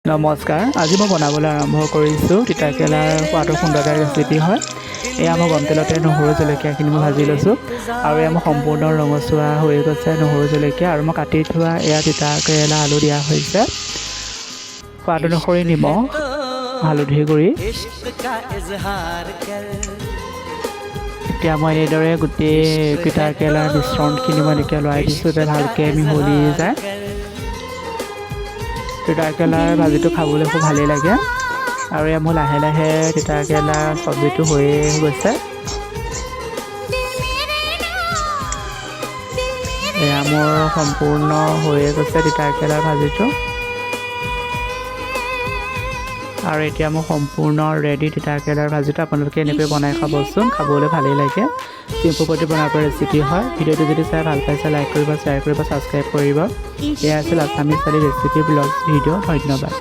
নমস্কাৰ, আজি মই বনাবলৈ আৰম্ভ কৰিছোঁ তিতাকেৰেলাৰ সোৱাদৰ সুন্দৰ এটা ৰেচিপি হয়। এয়া মই গৰম তেলতে নহৰু জলকীয়াখিনি মই ভাজি লৈছোঁ আৰু এয়া মই সম্পূৰ্ণ ৰঙচুৱা হৈ গৈছে নহৰু জলকীয়া আৰু মই কাটি থোৱা এয়া তিতাকেৰেলা আলু দিয়া হৈছে। সোৱাদ অনুসৰি নিমখ, হালধি গুড়ি। এতিয়া মই এনেদৰে গোটেই তিতাকেৰেলাৰ মিশ্ৰণখিনি মই এনেকৈ লৰাই দিছোঁ যাতে ভালকৈ মিহলি যায়। তিতাকেৰেলাৰ ভাজিটো খাবলৈ খুব ভালেই লাগে আৰু এয়া মোৰ লাহে লাহে তিতাকেৰেলাৰ চব্জিটো হৈয়ে গৈছে। এয়া মোৰ সম্পূৰ্ণ হৈয়ে গৈছে তিতাকেৰেলাৰ ভাজিটো আৰু এতিয়া মোৰ সম্পূৰ্ণ ৰেডি তিতাকেৰেলাৰ ভাজিটো। আপোনালোকে এনেকৈ বনাই খাবচোন, খাবলৈ ভালেই লাগে। চিম্পুল পদ্ধতি বনাব ৰেচিপি হয়। ভিডিঅ'টো যদি চাই ভাল পাইছে লাইক কৰিব, শ্বেয়াৰ কৰিব, ছাবস্ক্ৰাইব কৰিব। এয়া আছিল আছামিজ থালি ৰেচিপি ব্লগ ভিডিঅ'। ধন্যবাদ।